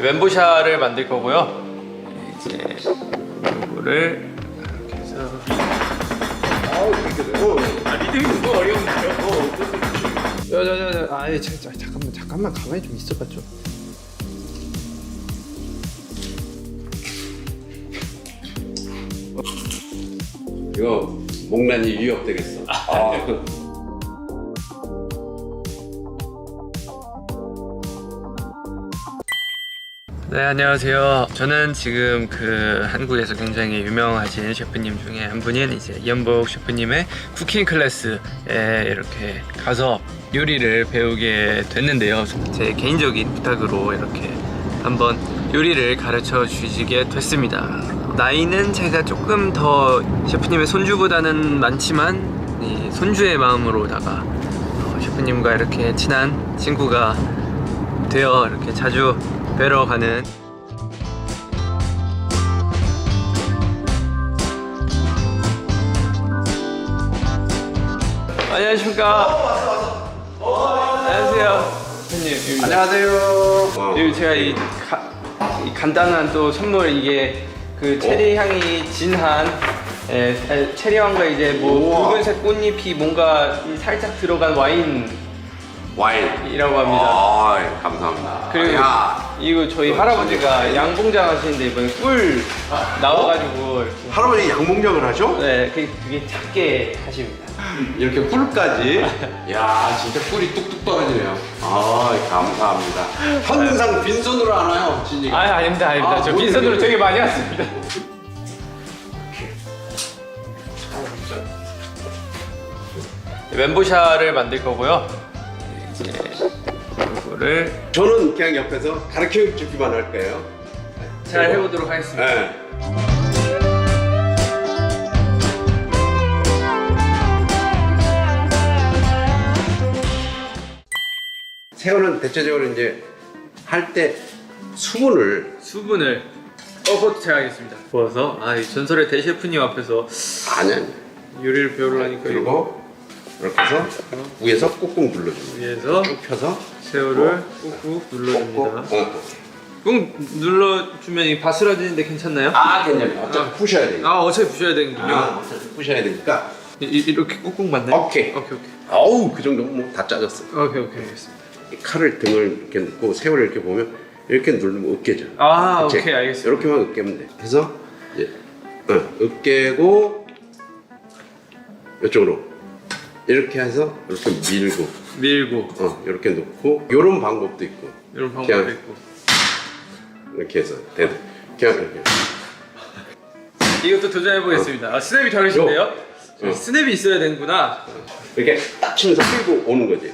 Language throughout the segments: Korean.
멘보샤를 만들 거고요. 이제 이거를 이렇게 해서 리듬이 너무 어려운데요? 아예 잠깐만 가만히 좀 있어봐 좀. 이거 목란이 위협되겠어. 네, 안녕하세요. 저는 지금 한국에서 굉장히 유명하신 셰프님 중에 한 분인 이제 이연복 셰프님의 쿠킹 클래스에 이렇게 가서 요리를 배우게 됐는데요. 제 개인적인 부탁으로 이렇게 한번 요리를 가르쳐 주시게 됐습니다. 나이는 제가 조금 더 셰프님의 손주보다는 많지만 이 손주의 마음으로다가 셰프님과 이렇게 친한 친구가 되어 이렇게 자주 뵈러 가는 안녕하십니까. 안녕하세요 셰프님. 안녕하세요. 그리고 제가 이 간단한 또 선물, 이게 체리 향이 진한 체리 향과 이제 뭐 붉은색 꽃잎이 뭔가 살짝 들어간 와인이라고 합니다. 감사합니다. 그리고 이거 저희 할아버지가 양봉장 하시는데 이번에 꿀 나와가지고 이렇게. 할아버지 양봉장을 하죠? 네, 되게 작게 하십니다. 이렇게 꿀까지? 야, 진짜 꿀이 뚝뚝 떨어지네요. 감사합니다. 항상 빈손으로 안 와요, 진이가. 아닙니다. 저 빈손으로 되게 많이 왔습니다. 멘보샤를 만들 거고요. 이제 이거를 저는 그냥 옆에서 가르쳐 주기만 할게요. 잘 해보도록 하겠습니다. 네. 새우는 대체적으로 이제 할 때 수분을 그것도 제가 하겠습니다. 부어서 이 전설의 대셰프님 앞에서 아니야. 요리를 배우려니까 그리고 이렇게 해서 위에서 꾹꾹 눌러줍니다. 위에서 쭉 펴서 새우를 꾹꾹 눌러줍니다. 꾹 눌러주면 이 바스라지는데 괜찮나요? 괜찮아요. 어차피 부셔야 되니까. 어차피 부셔야 되는군요. 어차피 부셔야 되니까. 이렇게 꾹꾹 맞나요? 오케이. 어우, 그 정도면 뭐 다 짜졌어. 오케이 알겠습니다. 이 칼을 등을 이렇게 넣고 새우를 이렇게 보면 이렇게 누르면 으깨져. 오케이 알겠습니다. 이렇게만 으깨면 돼. 그래서 이제 으깨고 이쪽으로 이렇게 해서 이렇게 밀고 이렇게 놓고 이런 방법도 있고 이런 방법도 그냥 있고 이렇게 해서 그냥 이렇게 이것도 도전해 보겠습니다. 스냅이 다르신데요? 스냅이 있어야 되는구나. 이렇게 딱 치면서 끌고 오는 거지.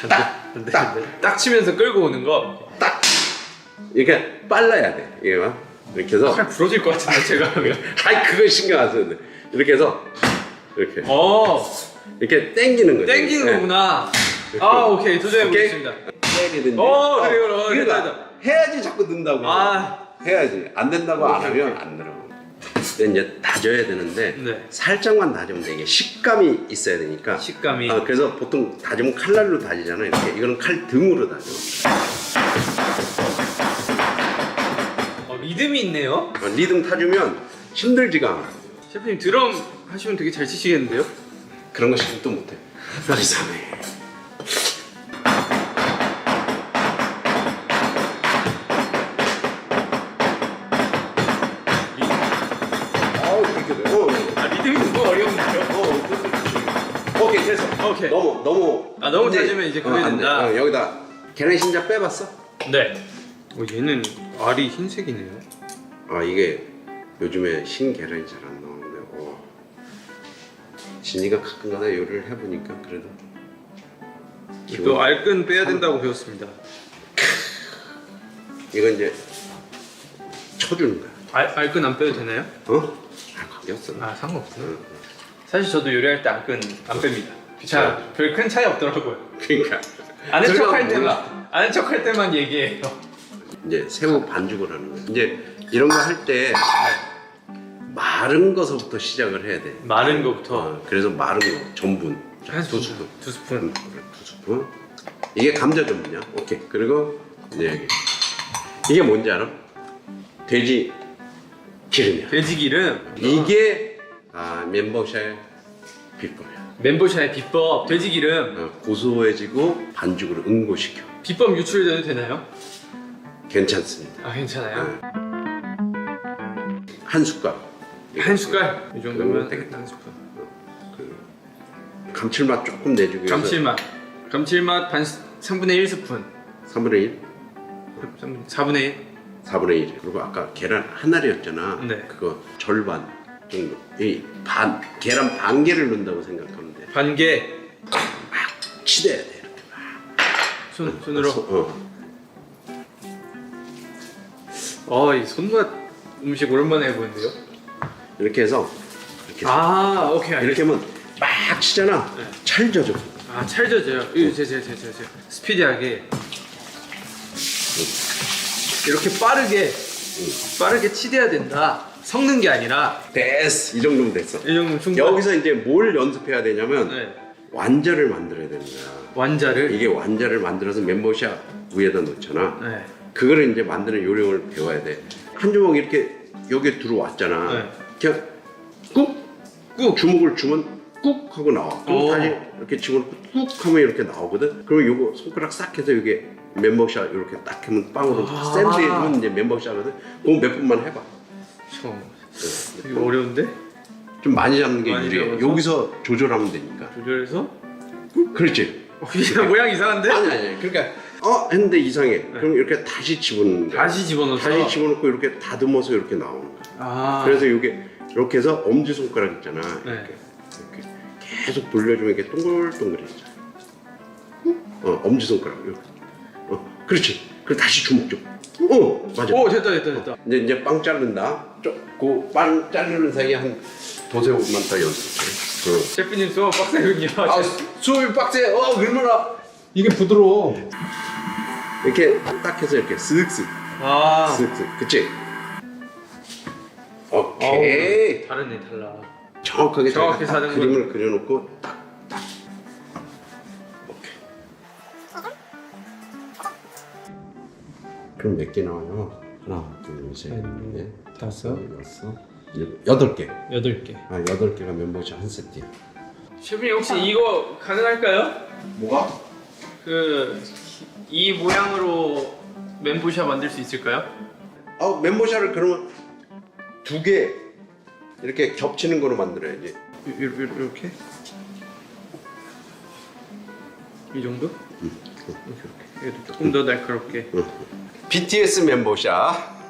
딱 치면서 끌고 오는 거. 딱 이렇게 빨라야 돼. 이게 막 이렇게 해서 칼 부러질 것 같은데 제가 하면. 그거 신경 안 써도 돼. 이렇게 해서 이렇게 이렇게 당기는 거지. 당기는 거구나. 오케이 도전해 보겠습니다. 때리든지. 그래요. 됐다. 해야지 자꾸 는다고. 해야지. 안 된다고 안 하면 안 늘어. 이제 다져야 되는데 살짝만 다지면 돼. 이게 식감이 있어야 되니까. 식감이. 그래서 보통 다지면 칼날로 다지잖아요. 이렇게. 이거는 칼 등으로 다져. 리듬이 있네요. 리듬 타주면 힘들지가 않아. 셰프님 드럼 하시면 되게 잘 치시겠는데요? 그런 거 시키면 또 못해. 이상해. 리듬이 너무 어려운데요? 오케이 됐어. 오케이. 너무 너무 짜지면 이제 그게 된다. 여기다 계란 신자 빼봤어? 네. 얘는 알이 흰색이네요. 이게 요즘에 신 계란이 잘 안 나오는데 진이가 가끔가다 요리를 해보니까 그래도 또 알끈 빼야 된다고 배웠습니다. 이거 이제 쳐주는 거야. 알끈 안 빼도 되나요? 관계없어. 상관없어요. 사실 저도 요리할 때 알끈 안 뺍니다. 별 큰 차이 없더라고요. 그러니까 아는 척할 때만 얘기해요. 이제 새우 반죽을 하는 거야. 이제 이런 거 할 때 마른 거서부터 시작을 해야 돼. 마른 거부터. 그래서 마른 거 전분 한 2스푼. 2스푼. 2스푼. 이게 감자 전분이야. 오케이. 그리고 이제 여기 이게 뭔지 알아? 돼지 기름이야. 돼지 기름. 이게 멘보샤의 비법이야. 멘보샤의 비법. 돼지 기름. 고소해지고 반죽으로 응고시켜. 비법 유출돼도 되나요? 괜찮습니다. 아 괜찮아요. 한 숟갈. 한 숟갈. 이 정도면 되겠다. 한 숟갈. 감칠맛 조금 내주기 위해서. 감칠맛 반 3분의 1스푼. 3분의 1? 4분의 1. 4분의 1. 그리고 아까 계란 한 알이었잖아. 네. 그거 절반 정도. 계란 반 개를 넣는다고 생각하면 돼. 반 개. 막 치대야 돼. 이렇게 막. 손으로. 이 손맛 음식 오랜만에 해보는데요. 이렇게 해서 이렇게. 오케이 알겠습니다. 이렇게 하면 막 치잖아. 네. 찰져져. 찰져져요. 제 스피디하게 이렇게 빠르게 치대야 된다. 섞는 게 아니라. 됐어. 이 정도면 됐어. 이 정도면 충분. 여기서 이제 뭘 연습해야 되냐면 네. 완자를 만들어야 되는 거야. 완자를. 이게 완자를 만들어서 멘보샤 위에다 놓잖아. 네. 그거를 이제 만드는 요령을 배워야 돼. 한 주먹 이렇게 여기에 들어왔잖아. 네. 그냥 꾹 주먹을 주면 꾹 하고 나와. 그럼 다시 이렇게 집어넣고 꾹 하면 이렇게 나오거든. 그럼 요거 손가락 싹 해서 이게 멘보샤 이렇게 딱 하면 빵으로 샌드위치면 이제 멘보샤거든. 그거 몇 번만 해봐. 이거 어려운데? 좀 많이 잡는 게 많이 유리해. 잡아서? 여기서 조절하면 되니까. 조절해서? 그렇지. 모양 이상한데? 아니. 그러니까 했는데 이상해. 그럼 이렇게 다시 집어넣는 거야. 다시 집어넣어서? 다시 집어넣고 이렇게 다듬어서 이렇게 나오는 거야. 그래서 이렇게 해서 엄지 손가락 있잖아. 이렇게 계속 돌려주면 이게 동글동글해져. 엄지 손가락 이렇게. 그렇지. 그럼 다시 주먹 좀. 맞아. 됐다. 이제 빵 자른다. 그빵 자르는 사이에 한 도세 5분만 더 연습해. 셰프님 수업 빡세군요. 수업이 빡세. 얼마나 이게 부드러워. 이렇게 딱 해서 이렇게 쓱쓱. 쓱쓱. 그치? 오케이. 다르네 달라. 정확하게 정확히 딱 사는 그림을 그려놓고 딱. 오케이. 그럼 몇 개 나와요? 하나, 둘, 셋, 넷, 다섯, 여섯, 8개. 8개. 8개가 멘보샤 한 세트야. 셰프님 혹시 이거 가능할까요? 뭐가? 이 모양으로 멘보샤 만들 수 있을까요? 멘보샤를 그러면 2개 이렇게 겹치는 거로 만들어야지. 이렇게? 이 정도? 이렇게. 얘도 조금 더 날카롭게. BTS 멘보샤.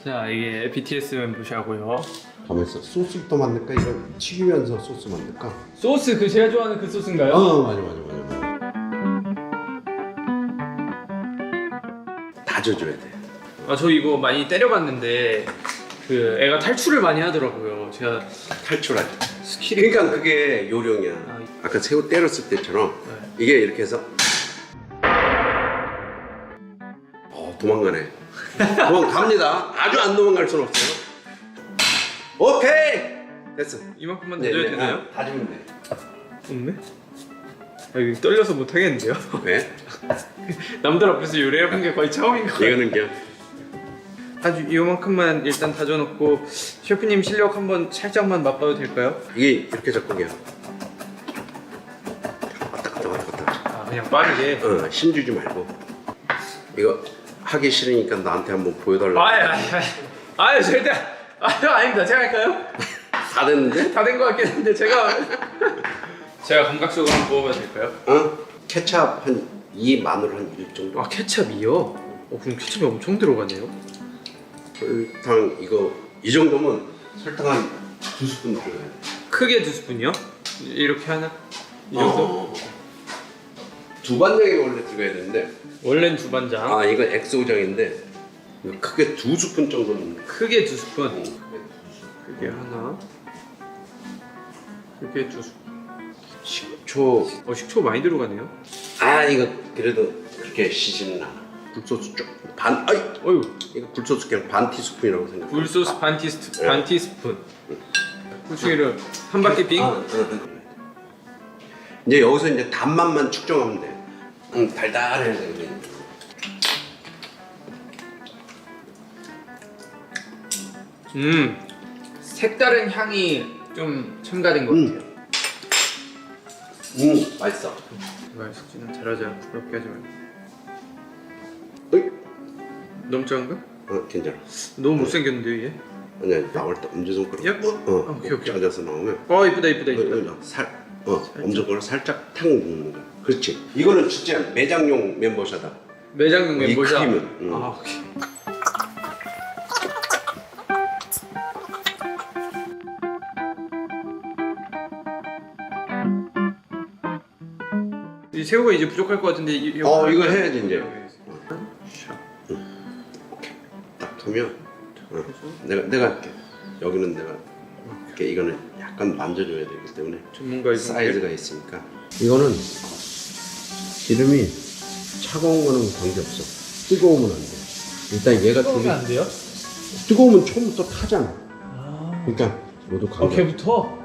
자, 이게 BTS 멘보샤고요. 가만있어. 소스부터 만들까? 이건 튀기면서 소스 만들까? 소스 제가 좋아하는 그 소스인가요? 맞아. 다져줘야 돼. 저 이거 많이 때려봤는데 애가 탈출을 많이 하더라고요. 제가 탈출하지. 그러니까 그게 요령이야. 아까 새우 때렸을 때처럼 이게 이렇게 해서 도망가네. 도망갑니다. 아주 안 도망갈 수는 없어요. 오케이! 됐어. 이만큼만 다져야 되나요? 다지면 돼. 없네? 이거 떨려서 못하겠는데요? 왜? 남들 앞에서 요리해본 게 거의 처음인 것 같아요. 이거는 그냥 아주 이만큼만 일단 다져놓고 셰프님 실력 한번 살짝만 맛봐도 될까요? 이게 이렇게 잡고 그냥 왔다. 그냥 빠르게. 힘주지 말고. 이거 하기 싫으니까 나한테 한번 보여달라고. 아유 절대. 아닙니다. 제가 할까요? 다 됐는데? 다 된 것 같긴 한데 제가 감각적으로 한번 먹어봐도 될까요? 케찹 한 2, 마늘 한 1 정도. 케찹이요? 그럼 케찹이 엄청 들어가네요. 설탕 이거 이 정도면 설탕 한 2스푼 들어가야 돼. 크게 2스푼이요? 이렇게 하나? 이 정도? 두반장이 원래 들어가야 되는데 원래는 두반장. 이거 엑소장인데 이거 크게 2스푼 정도 넣는 거야. 크게 2스푼. 크게 하나. 크게 2스푼. 식초. 식초 많이 들어가네요. 이거 그래도 그렇게 시지는 않아. 굴소스 어휴. 이거 굴소스 그냥 반 티스푼이라고 생각해. 굴소스 반 티스푼. 후추기름 한 바퀴 빙. 이제 여기서 이제 단맛만 측정하면 돼. 달달해야 돼. 색다른 향이 좀 첨가된 것 같아요. 맛있어. 제발 숙지는 잘하자. 부럽게 하지 말고. 어이? 너무 작은가? 괜찮아. 너무 못생겼는데 얘? 아니야, 나올 때 엄지손가락. 예뻐? 오케이. 찾아서 나오면. 이쁘다. 엄지손가락 살짝 탁 누르는 거야. 그렇지. 이거는 진짜 매장용 멤버샤다. 매장용 이 멤버샷. 크림은. 오케이. 이 새우가 이제 부족할 것 같은데 이거 해야지 이제. 딱 하면 내가 할게. 여기는 내가 이렇게 이거는 약간 만져줘야 되기 때문에 전문가 사이즈가 있으니까. 이거는 기름이 차가운 거는 관계없어. 뜨거우면 안 돼. 일단 얘가 뜨거우면 안 돼요? 뜨거우면 처음부터 타잖아. 그러니까 모두 관계. 걔부터?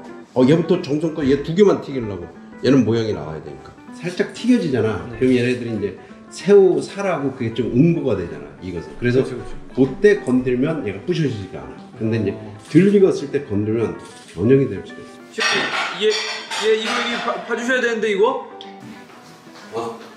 얘부터 정성껏 얘 두 개만 튀기려고. 얘는 모양이 나와야 되니까. 살짝 튀겨지잖아. 그럼 얘네들이 이제 새우 살하고 그게 좀 응고가 되잖아. 익어서. 그래서 그때 건들면 얘가 부셔지지가 않아. 근데 이제 덜 익었을 때 건들면 변형이 될 수가 있어. 얘 이거 봐주셔야 되는데 이거?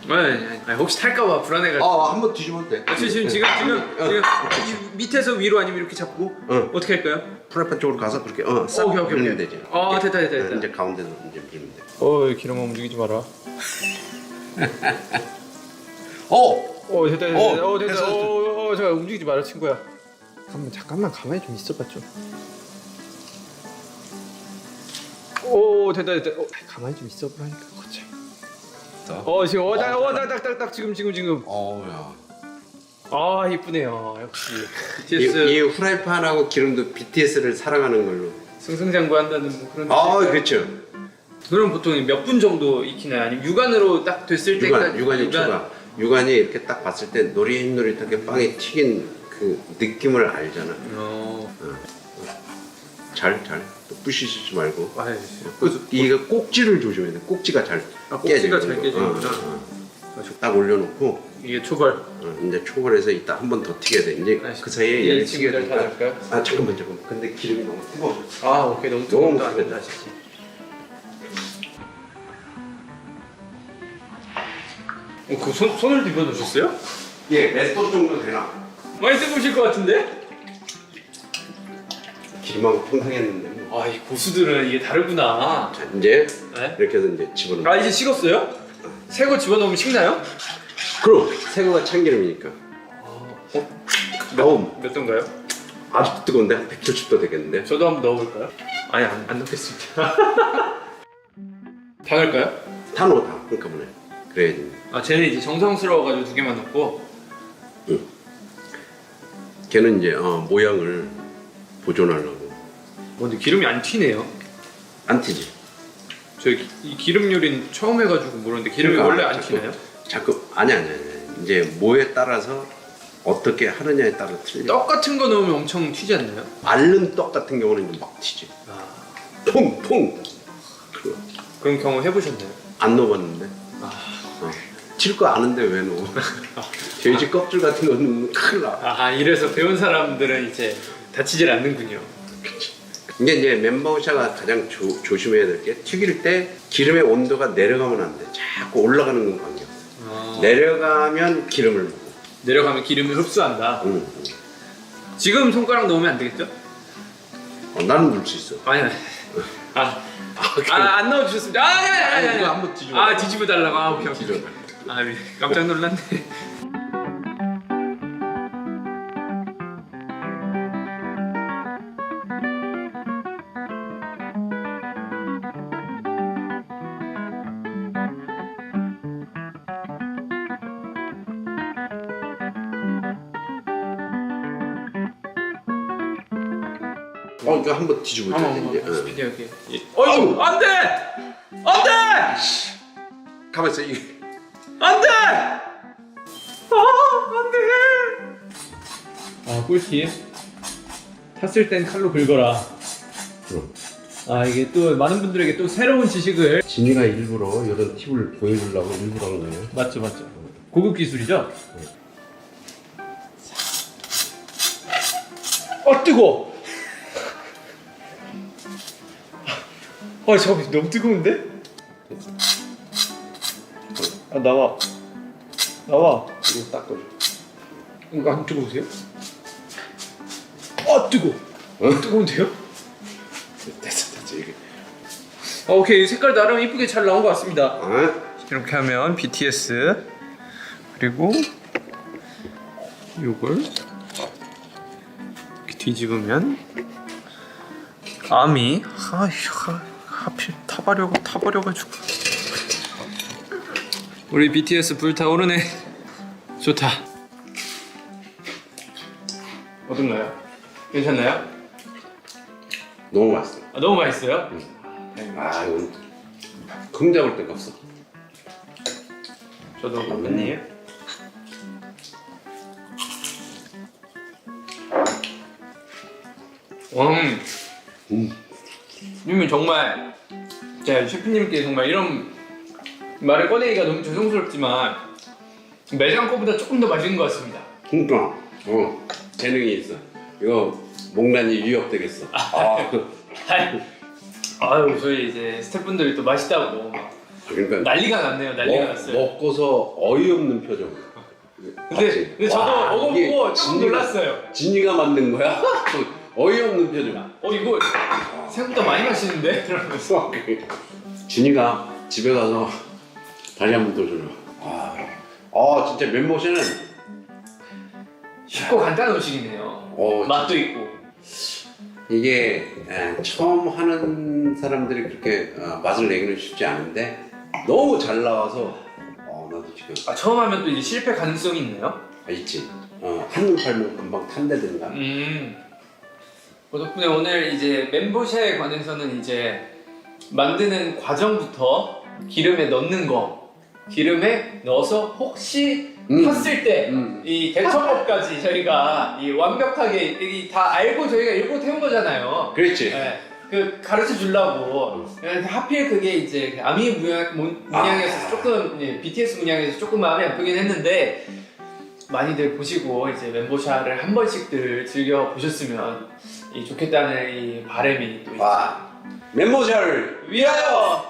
아니, 혹시 탈까봐 불안해가지고. 한번 뒤집어도 돼. 지금 이 밑에서 위로 아니면 이렇게 잡고 어떻게 할까요? 프라이팬 쪽으로 가서 그렇게 싹 오케이. 밀면 되지. 됐다. 이제 가운데서 이제 밀면 돼. 기름 움직이지 마라. 됐다. 됐다. 잠깐 움직이지 마라 친구야. 잠깐만 가만히 좀 있어봐 좀. 됐다. 가만히 좀 있어보라니까 거참. 지금. 야. 이쁘네요. 역시 이 BTS 후라이팬하고 기름도 BTS를 사랑하는 걸로. 승승장구한다는 뭐 그런. 그렇죠. 그럼 보통 몇 분 정도 익히나요? 아니면 육안으로 딱 됐을 때까지? 육안이 추가. 육안이 이렇게 딱 봤을 때 노릿노릿하게 빵에 튀긴 그 느낌을 알잖아. 잘. 또 부시지 말고. 이거 꼭지를 조심해야 돼. 꼭지가 잘 꼭지가 잘 깨지는구나. 딱 올려놓고 이게 초벌. 이제 초벌해서 이따 한 번 더 튀겨야 돼. 이제 그 사이에 얘를 튀겨야 되니까. 잠깐만. 근데 기름이 너무 뜨거워. 오케이. 너무 뜨거우면 안 된다. 그 손을 뒤집어 놓으셨어요? 몇 도 정도 되나? 많이 뜨거우실 것 같은데? 기름하고 팽팽했는데 뭐. 이 고수들은 이게 다르구나. 자, 이제 네? 이렇게 해서 이제 집어넣어. 이제 식었어요? 새거 집어넣으면 식나요? 그럼 새우가 참기름이니까. 몇 도인가요? 아주 뜨거운데 한 170도 되겠는데. 저도 한번 넣어볼까요? 아니 안 넣겠습니다. 다 넣을까요? 다 넣어 다 한꺼번에. 그래야지. 쟤는 이제 정성스러워가지고 2개만 넣고. 걔는 이제 모양을 보존하려고. 근데 기름이 안 튀네요. 안 튀지. 이 기름 요리는 처음 해가지고 모르는데 기름이 원래 안 튀나요? 자꾸 아니. 이제 뭐에 따라서 어떻게 하느냐에 따라 틀려. 떡 같은 거 넣으면 엄청 튀지 않나요? 앓는 떡 같은 경우는 이제 막 튀지. 퐁. 그런 경험 해보셨나요? 안 넣어봤는데. 칠 거 아는데 왜 넣어? 돼지 껍질 같은 거 넣으면 큰일 나. 이래서 배운 사람들은 이제 다치질 않는군요. 이제 멤버샤가 가장 조심해야 될 게 튀길 때 기름의 온도가 내려가면 안 돼. 자꾸 올라가는 건 관계없어. 내려가면 기름을 먹어. 내려가면 기름을 흡수한다. 지금 손가락 넣으면 안 되겠죠? 나는 넣을 수 있어. 아니. 안 넣어주셨습니다. 아니. 이거 한번 뒤집어. 뒤집어 달라고. 오케이. 뒤집어. 깜짝 놀랐네. 이거 한번 뒤집어 줘야 돼. 이제. 안 돼! 가만 있어. 이게 안 돼! 안 돼! 꿀팁. 탔을 땐 칼로 긁어라. 이게 또 많은 분들에게 또 새로운 지식을. 진이가 일부러 이런 팁을 보여주려고 일부러 한 거예요. 맞죠. 고급 기술이죠? 뜨거워. 아 잠깐 너무 뜨거운데? 아 나와. 이거 닦아줘. 이거 안 뜨거우세요? 아 뜨거. 뜨거운데요? 됐어 이게. 오케이 색깔 나름 이쁘게 잘 나온 것 같습니다. 아? 이렇게 하면 BTS 그리고 요걸 이렇게 뒤집으면 아미 하필 타버려가지고 우리 BTS 불타오르네. 좋다. 어떤가요? 괜찮나요? 너무 맛있어. 아, 너무 맛있어요? 아 이건 금 잡을 데가 없어. 저도 선배님. 님은 정말 제가 셰프님께 정말 이런 말을 꺼내기가 너무 죄송스럽지만 매장 거보다 조금 더 맛있는 것 같습니다. 그러니까 재능이 있어. 이거 목란이 유협되겠어. 아유 저희 이제 스태프분들이 또 맛있다고 그러니까 난리가 났네요. 난리가 났어요. 먹고서 어이없는 표정. 근데 저도 먹어보고 조금 놀랐어요. 진이가 만든 거야? 어이없는 표정. 이거 생각보다 많이 마시는데? 그러면서 진이가 집에 가서 다시 한 번 더 주라. 진짜 멘보샤는 쉽고 간단한 음식이네요. 맛도 있고. 이게 처음 하는 사람들이 그렇게 맛을 내기는 쉽지 않은데 너무 잘 나와서 나도 지금 처음 하면 또 이제 실패 가능성이 있나요? 있지. 한눈 팔면 금방 탄다든가. 그 덕분에 오늘 이제 멘보샤에 관해서는 이제 만드는 과정부터 기름에 넣는 거, 기름에 넣어서 혹시 탔을 때 이 대처법까지 저희가 이 완벽하게 다 알고 저희가 일부러 태운 거잖아요. 그렇지. 네, 그 가르쳐 주려고. 하필 그게 이제 아미 문양에서 조금 BTS 문양에서 조금 마음이 아프긴 했는데 많이들 보시고 이제 멘보샤를 한 번씩들 즐겨 보셨으면 좋겠다는 이 바람이 또 멘보샤를 위하여.